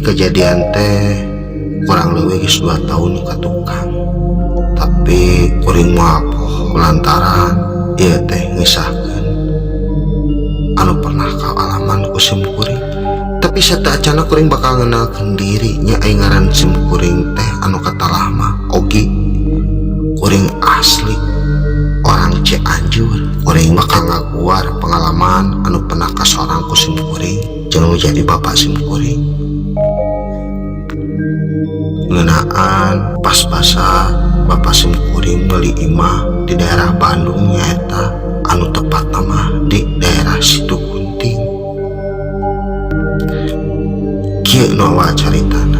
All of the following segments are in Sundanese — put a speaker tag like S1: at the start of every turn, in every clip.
S1: kejadian teh kurang lebih 2 tahun ka tukang, tapi kuring mapoh lantaran ieu teh ngisahkeun anu pernah kaalaman ku sim kuring. Tapi sateuacanna kuring bakal ngenalkeun diri nya aya ngaran sim kuring teh anu katalah mah Ogi. Kuring asli orang Cianjur. Kuring bakal ngaguar pengalaman anu pernah kasorang ku sim kuring jeung jadi bapak sim kuring. Ngeunaan pas basa bapak sim kuring meuli imah di daerah Bandung nyaeta anu tepat nama di daerah Situ Gunting. Kieu nu awal caritana.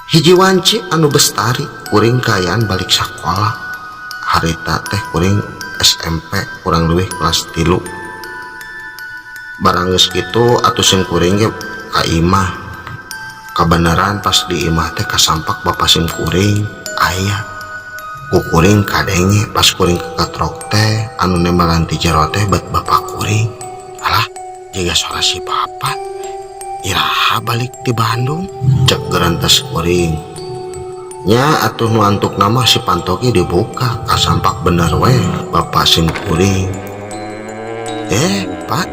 S1: Hiji wanci anu bestari kuring kayaan balik sakola. Harita teh kuring SMP kurang lebih kelas 3. Barang geus kitu atuh sim kuring ge ka imah. Kabeneran pas di imah teh kasampak bapak sim kuring aya. Ku kuring kadenge pas kuring kekatrok teh anu nembalan ti jero teh bet bapak kuring. Alah, jaga suara si bapak. Iraha balik di Bandung, cek gerantas kuring. Nya atuh nu antuk nama si pantoki dibuka kasampak bener we bapak sim kuring. Pak,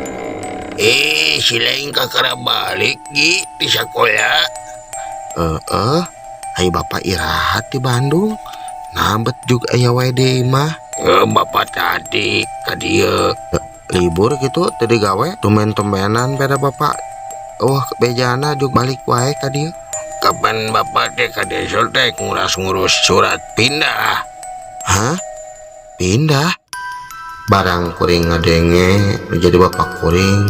S2: si lain kakara balik di sekolah.
S1: Hai bapak iraha di Bandung. Nambet juga aya wae deui mah.
S2: Bapak tadi ka dieu
S1: libur gitu tadi gawe tumen-tumenan beda bapak. Bejana juga balik wae ka dieu.
S2: Kapan bapak teh ka desa teh ngurus surat pindah?
S1: Hah? Pindah? Barang kuring ngadenge menjadi bapak kuring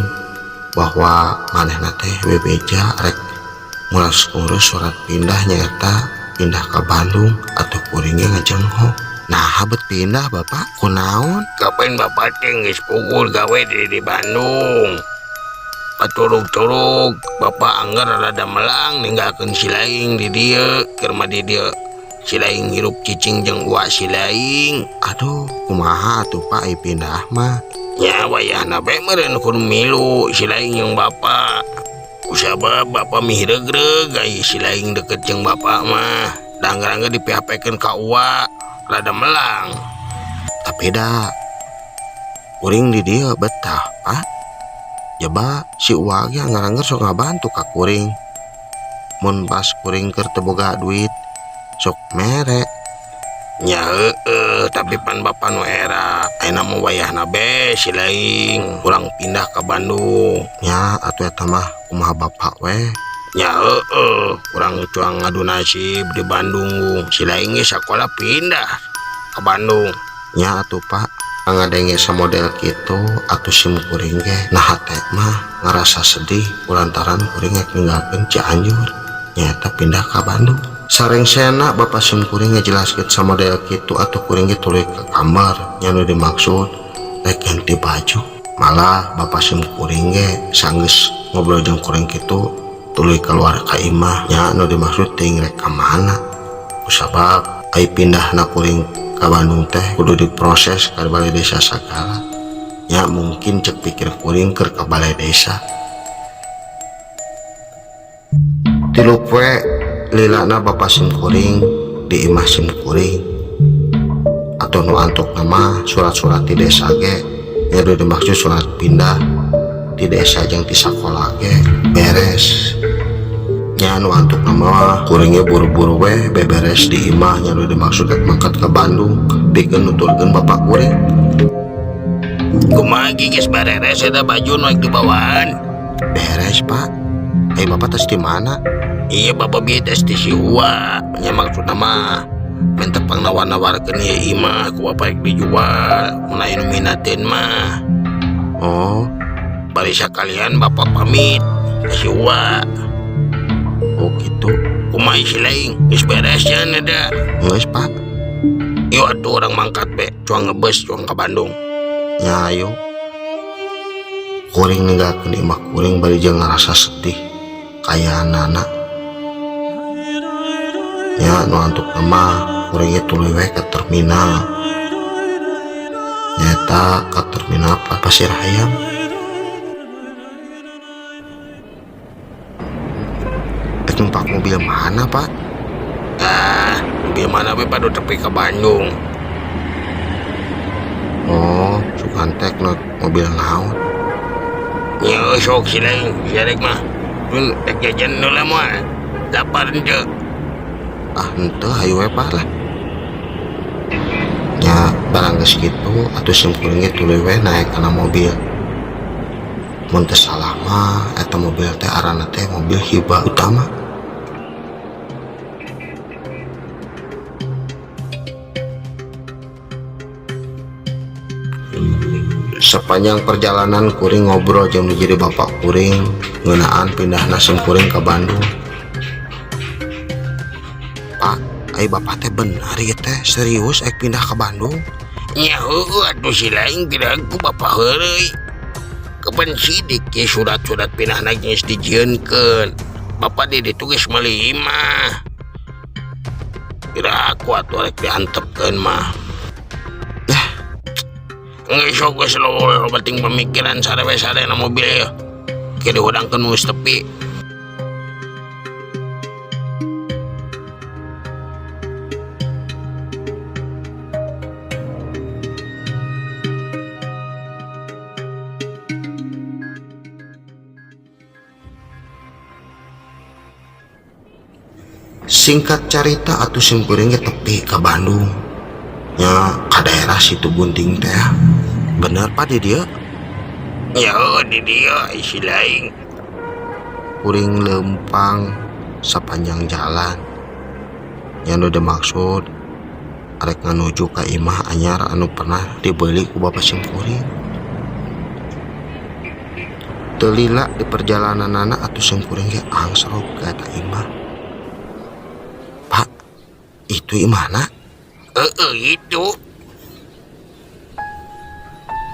S1: bahwa manehna teh bebeja rek ngurus surat pindah nyaeta pindah ke Bandung atau kuringnya ngajenghok. Nah habet pindah bapak kunaon?
S2: Kapan bapak teh geus pukul gawe di Bandung? Paturug-turug bapak anggar rada melang ninggalkeun si laing di dieu keur mah di dieu si laing hirup cicing jeung uak si laing.
S1: Aduh kumaha atuh pak ai pindah mah?
S2: Nya wayahna bae meureun kudu milu si laing jeung bapak. Kusabab bapak mihiregreg ai si laing deket jeung bapak mah. Danggar-anggar dipihapekeun ka uak rada melang.
S1: Tapi dah kuring di dieu betah pak. Jaba si uak ge anggar-anggar sok ngabantu ka kuring. Mun pas kuring keur teu boga duit sok mere.
S2: Nya tapi pan bapak nu era ayeuna mah wayahna be si laing urang pindah ka Bandung.
S1: Nya atuh eta mah kumaha bapak we.
S2: Nya urang cuang ngadu nasib di Bandung. Si laing ge sakola pindah ka Bandung.
S1: Nya atuh pak ngadenge samodel kitu atuh sim kuring ge nah teh mah ngarasa sedih kulantaran kuring ninggalkeun Cianjur nyaeta pindah ka Bandung. Sareng sena bapak sim kuring ngejelaskeun samodel kitu atuh kuring ge tuluy ke kamar nya nu dimaksud rek ganti baju. Malah bapak sim kuring ge sanggeus ngobrol jeung kuring kitu tuluy keluar ka imah nya nu dimaksud teuing rek ka mana. Kusabab ai pindahna kuring ka Bandung teh kudu diproses ka balai desa sagala. Ya mungkin cek pikir kuring keur ka balai desa. Tilu poe lilana bapak sim kuring di imah sim kuring. Atau nu antuk nama surat-surat di desa ge nya dimaksud surat pindah di desa jeung ti sakola ge beres. Nya nu antuk nama kuringnya buru-buru we beberes di imah nya nu dimaksud rek mangkat ke Bandung pikeun nuturkeun bapak kuring.
S2: Kumaha geus beres eta baju nu dibawaan?
S1: Beres pak. Bapak tes di mana?
S2: Iya bapak bieu tes di si Uwa. Nya maksudna mah men tepang nawar-nawarkeun ieu imah ku bapak dijual mun aya nu minatin mah.
S1: Oh,
S2: bari sakalian bapak pamit ka si Uwa.
S1: Oh gitu.
S2: Kumaha si laing geus beres jan ada?
S1: Geus pak.
S2: Yo atuh orang mangkat be cuang ngebus cuang ka Bandung.
S1: Nya ayo. Kuring ninggalkeun imah kuring bari jeung ngarasa sedih kaya anak. Nya nu antuk nama kuring tuluy we ke terminal. Nyata ke terminal Pasir Hayam. mobil mana Pak?
S2: Mobil mana we padu tepi ke Bandung.
S1: Oh sukan tek mobil naon?
S2: Ya sok silaing siarek mah pun tek jajan dulu mah lapar ente.
S1: Ente hayu we Pak lah nya barang geus kitu atuh simkuring ge tuluy we naek kana mobil. Mun teu salah mah eta mobil teh arana teh mobil hibah utama. Sepanjang perjalanan kuring ngobrol jeung jadi bapak kuring ngeunaan pindahna simkuring ke Bandung. Pak, ai bapak teh bener ieu teh serius ek pindah ke Bandung?
S2: Ya heueuh atuh silaing pindah ku bapak heureuy. Keban sidik ge surat-surat pinahna geus dijieunkeun. Bapak di ditu geus meuli mah. Kira aku atuh rek diantepkeun mah. Ngesok gue selalu penting pemikiran sare-sare na mobil ya. Kira dihudangkan mus tepi.
S1: Singkat cerita atuh simkuring ge tepi ke Bandung nya ka daerah Situ Gunting teh. Bener Pak di dieu?
S2: Ya di dia isi lain.
S1: Kuring lempang sepanjang jalan yang udah maksud arek nganuju ka imah anyar anu pernah dibeli ku bapak simkuring. Teu lila di perjalananana atuh simkuring ge angsrog ka eta imah. Pak, itu imahna?
S2: Itu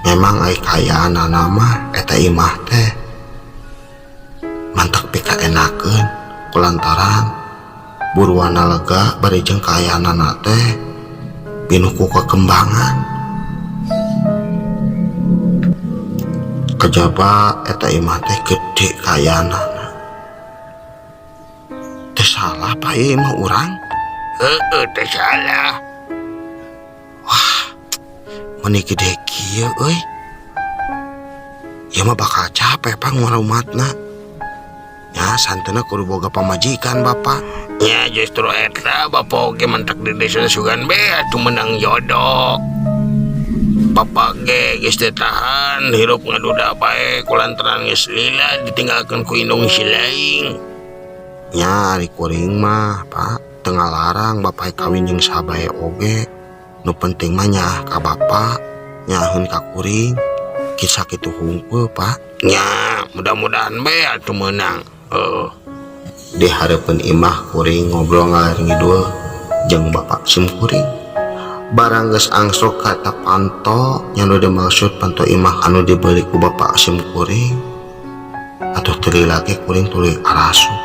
S1: memang ai kayaan nama eta imah teh mantak pika enakeun kulantaran buruana lega bari jeung kayaanana teh pinuh ku kekembangan. Kejaba eta imah teh gede kayaanana. Teu salah Pak ieu imah urang?
S2: teu salah.
S1: Meni gede kieu euy. Ieu mah bakal capek Pak nguramatna. Ya santena kudu boga pamajikan Bapak.
S2: Ya justru eta bapak oge mentak di desa sugan be atuh menang jodoh. Bapak ge geus teu tahan hirup ngaduda bae kulantaran geus lila ditinggalkeun ku indung si laing.
S1: Ya ari kuring mah Pak teu ngalarang Bapak kawin jeung sabae oge. Nu penting mah nya ka Bapak nyaheun ka kuring kisah kitu hungkul Pak.
S2: Ya mudah-mudahan be atuh menang.
S1: Di hareupeun imah kuring ngobrol ngalor ngidul jeung bapak simkuring. Barang geus angsrok ka eta panto nya nu dimaksud panto imah anu dibeli ku bapak simkuring. Atuh teu lagi kuring tuluy arasup.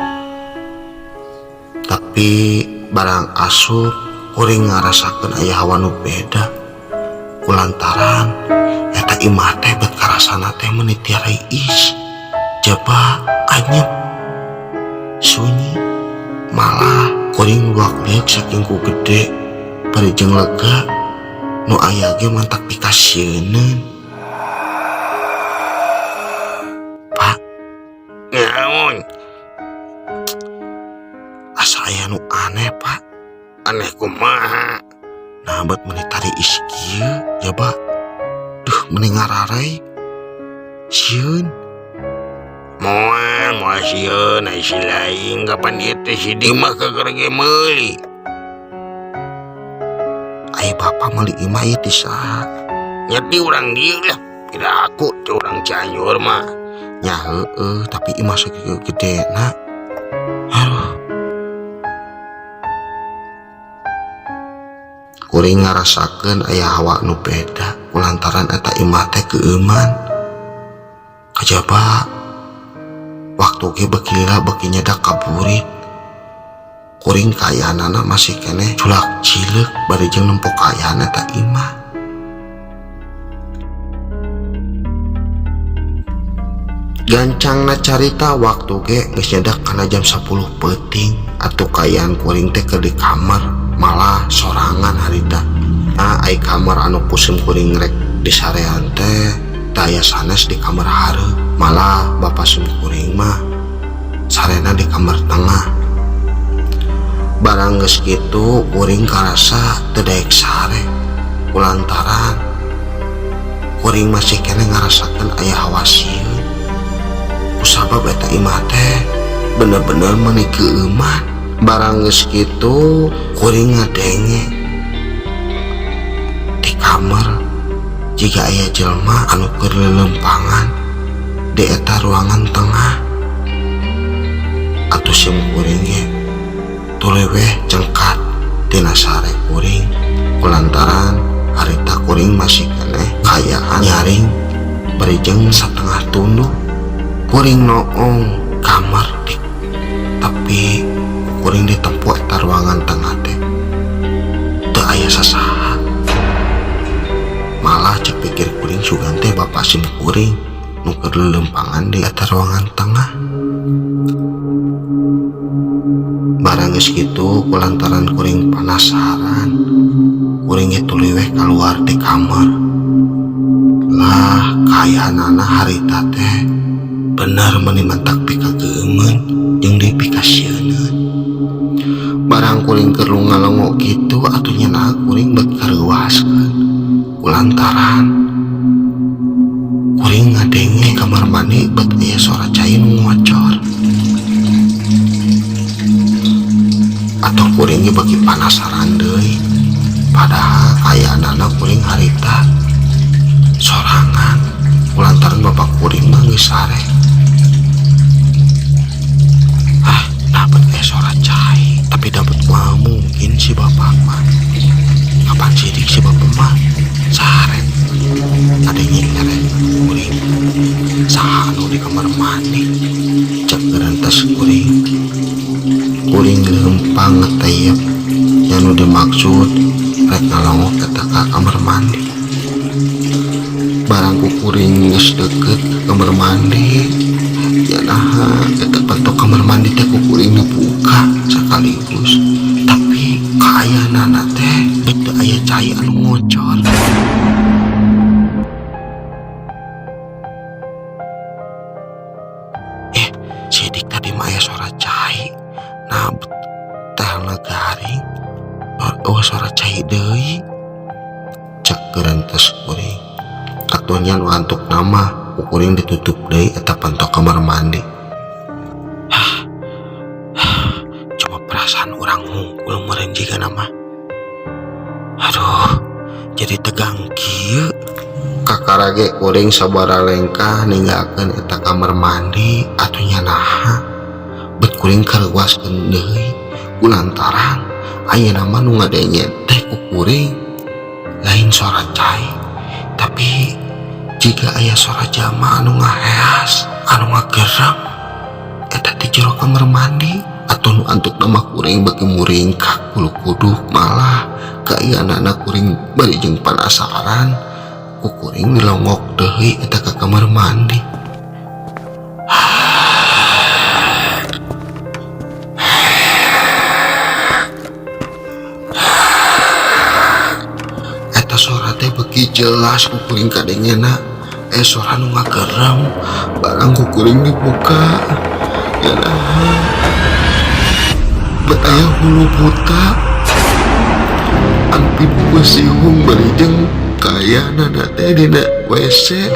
S1: Tapi barang asup kuring ngarasakeun aya hawa nu beda. Kulantaran eta imah teh bet karasana teh meuni tiare is. Jaba anyep sunyi malah kuring luak liuk saking ku gede bari jeung lega nu aya ge mantak pikasieun. Pak,
S2: Naon?
S1: asa aya nu aneh Pak.
S2: Aneh kumaha?
S1: Nah bet meuni tari isi kieu ya Pak. Duh meuni ngararai sieun.
S2: Moal sieun ai si laing kapan ieu teh si Dimah kagerge meuli.
S1: Ai bapak meuli imah ieu ti saha?
S2: Nya ti urang dieu lah. Kira aku teh urang Cianjur mah.
S1: Nya heueuh tapi imah sakieu gedena. Aduh. Kuring ngarasakeun aya hawa nu beda kulantaran eta imah teh keeuman. Kajaba waktu ge beki lila beki nyedak kaburit. Kuring kayaanana masih keneh culak cileuk bari jeung nempok kayaan eta imah. Gancangna carita waktu ge geus nyedak kana jam 10 peuting. atuh kayaan kuring teh ke di kamar malah sorangan harita. Ai kamar anu pusing kuring rek di sarean teh daya sanes di kamar hareup, malah bapak sim kuring mah sarena di kamar tengah. Barang geus kitu kuring karasa teu daek sare kulantaran kuring masih kene ngarasakeun aya hawa sieun. Kusabab eta imah teh bener-bener meuni keueuman. Barang geus kitu kuring ngadenge di kamar jika aya jelema anu keur lelempangan di eta ruangan tengah. Atuh sim kuring ge tuleweh cengkat tina sare kuring kulantaran harita kuring masih kene kayaan nyaring berijeng satengah tunduk. Kuring noong kamar tapi kuring ditempuh eta ruangan tengah teh teu aya sasaha. Malah cek pikir kuring sugan teh bapak sim kuring nu keur lelempangan di eta ruangan tengah. Barang geus kitu kulantaran kuring penasaran kuring ge tuluy keluar di kamar. Lah kayanana harita teh bener meuni mentak pikageumeun jeung dipikasieun. Barang kuring keur ngalongo kitu atuh nyeunah kuring beuki kareuaskeun kulantaran kuring ngadenge kamar mandi bet aya suara cai nu ngocor. Atuh kuring ge beuki panasaran deui, padahal kayaanana kuring harita sorangan kulantaran bapak kuring mah geus sare. Dapat suara cai tapi dapat mah mungkin si bapak mah kapan sidik si bapak mah sare ada nyeret kuring saha anu di kamar mandi cek gerantas kuring lempang ngeteyep yang udah dimaksud rek ngalongok eta ka kamar mandi. Barangku kuring geus deket kamar mandi ya nah eta pantok kamar mandi teh ku kuring dibuka sekaligus, tapi kayanana teh teu aya cai anu ngocor. Sidik tadi mah aya suara cai, nah teh legaring suara cai deui cek gerantes kuring. Atunya nu antuk nama kuring ditutup deui eta pantok kamar mandi. Cuma perasaan orang hungkul meureun jigana mah. Aduh, jadi tegang kieu. Kakarage kuring sabara lengkah ninggalkeun eta kamar mandi atunya naha. Bet kuring kareuaskeun deui kulantaran ayeuna mah nu ngadenge teh ku kuring lain suara cai, tapi jika aya suara jalma anu ngaheas anu ngagereng eta di jero kamar mandi atau nu antuk nama kuring beuki muringkak bulu kuduk. Malah kayanana kuring bari jeung penasaran ku kuring dilongok deui eta ka kamar mandi. Eta suara teh beuki jelas ku kuring kadengena suara nu ngagerem. Barang ku kuring dibuka ya nah bet aya hulu buta angpin beusiung barijeng kayanana teh dina WC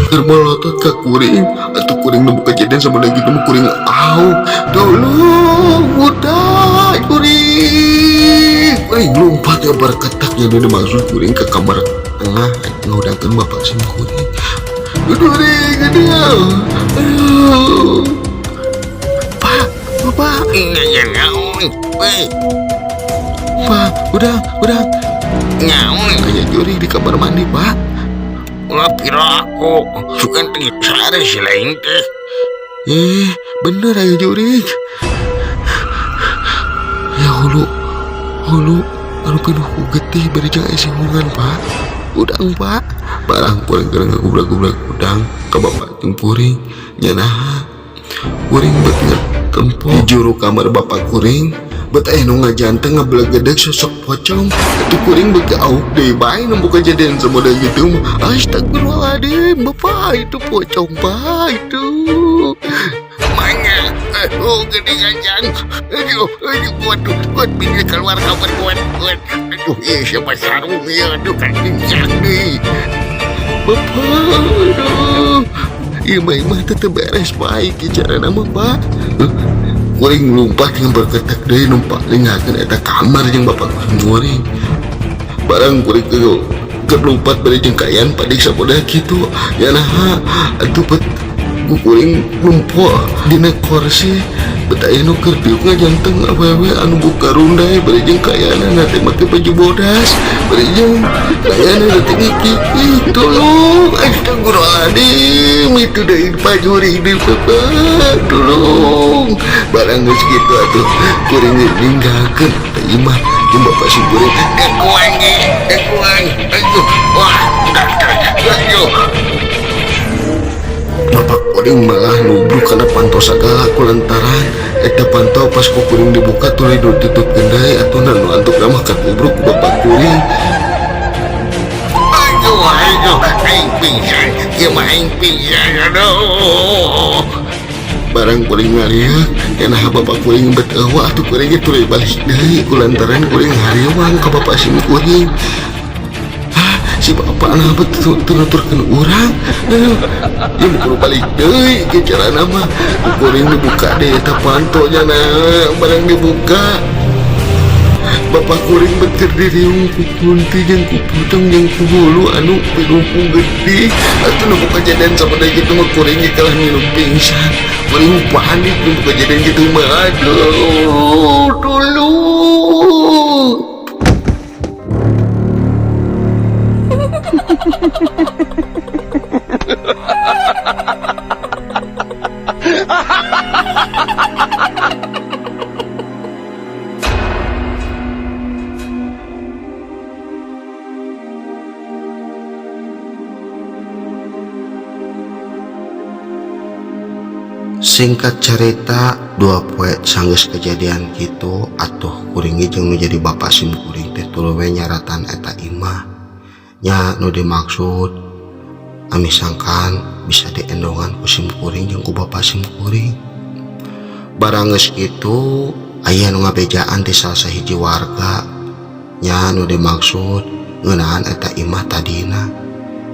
S1: keur melotot ka kuring. Atuh kuring nu kejadian sama lagi temu kuring aung tolong budak kuring lompat ya berketak yang dimaksud kuring ke kamar tengah ngaudangkeun bapak sim kuring. Kuring aduh pak bapak
S2: Ngaun,
S1: pak udah
S2: ngaun,
S1: aya juri di kamar mandi pak.
S2: ulah pira aku sukan tinggi sare si lain teh.
S1: Bener aya juri. Ya hulu anu penuh ku getih berijang aya singgungan pak. Udang pak barang kuring keur ngagubrak-gubrak udang ka bapak jeung puring nya naha Kuring bet tempo di juru kamar bapak kuring bet nu ngajanteng ngabelegedeg sosok pocong itu kuring bet auk deh bae nembu kejadian semudah gitu. Astagfirullahaladzim bapak itu pocong pak itu
S2: Mana? Aduh, gede ganjang. Aduh, kuat pindah keluar kamar kuat. Aduh, siapa sarung ya? Aduh, kan ganjang nih.
S1: bapak. Aduh imah tetep beres baik cara nama pak. Kuring lompat yang berketak deh numpak lingakan eta kamar yang bapak kuring barang kuring ke lompat beri jengkayan padik saboda gitu ya nah aduh bet kuring lumpur dina kursi betaya nu keur diuk ngajanteng awewe anu buka rundai beri jengkayan nanti make baju bodas beri jeng kayana nanti gigi tolong astagfirullahaladzim itu dari pajuri di bapak tolong barang geus kitu atuh kuring ninggalkeun teh imah jeung bapak si kuring
S2: Kuang. Aduh, wah, aduh.
S1: bapak kuring malah nubruk karena pantau segala kulantaran eta pantau pas ku kuring dibuka tuluy ditutup gendai atuh nanu antuk ramah ka nubruk bapak kuring.
S2: Aduh, aing pingsan. Ya mah aing pingsan. Aduh.
S1: Barang kuring ngalieu kenah bapak kuring bet eueuh atuh kuring tuluy balik deui kulantaran kuring ngariwang ka bapak sim kuring. Si bapak nah betul nuturkeun urang ya kudu balik deui ke carana mah kuring dibuka deh eta pantonya nah barang dibuka bapak kuring beter diriung ku kunti jeung ku puteng jeung ku hulu anu pirumpung gede atuh nu kejadian sabada kitu mah kuring kalah minum pingsan kuring panik nu kejadian kitu mah aduh tolong. Singkat cerita dua poe sanggeus kejadian gitu atuh kuringi jeung nu jadi bapak sim kuring teh tuluy nyaratan eta imah nya nu dimaksud ami sangkan bisa diendongan ku sim kuring jeung ku bapak sim kuring barang geus kitu aya nu ngabejaan di salah sahiji warga nya nu dimaksud ngeunaan eta imah tadina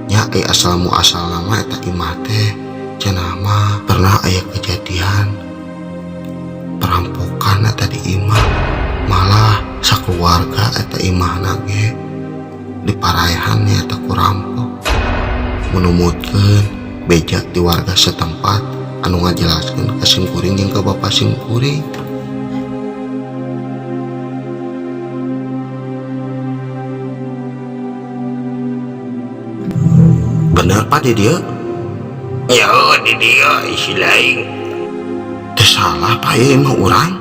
S1: nya asal muasal nama eta imah teh cenah mah pernah aya kejadian perampokan eta di imah malah sakeluarga eta imahna ge diparaehan eta ku rampok menumutkeun beja di warga setempat anu ngajelaskeun ka sim kuring jeung ka bapak sim kuring. Bener pak di dieu?
S2: Ya, di dia isi lain.
S1: Teu salah pak ieu mah urang.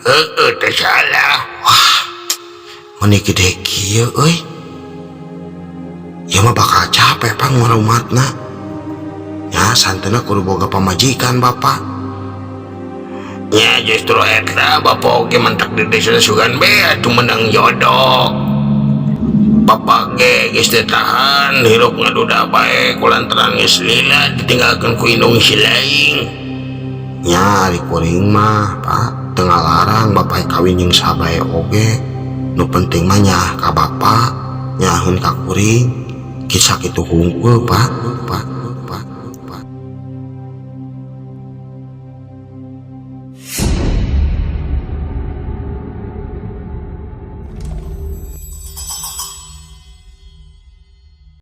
S2: Teu salah.
S1: Wah, meni gede kieu euy. Ya mah bakal capek pak ngurumatna. Ya santena kudu boga pamajikan bapak.
S2: Ya justru eta bapak oge mentak di desa sugan be atuh menang jodoh. Bapak ge geus teu tahan hirup ngaduda bae kulantaran geus lila ditinggalkeun ku indung si laing.
S1: Ya ari kuring mah pak teu ngalarang bapak kawin jeung sabae oge. Nu penting mah nya ka bapak nyaheun ka kuring kisah kitu hungkul pak.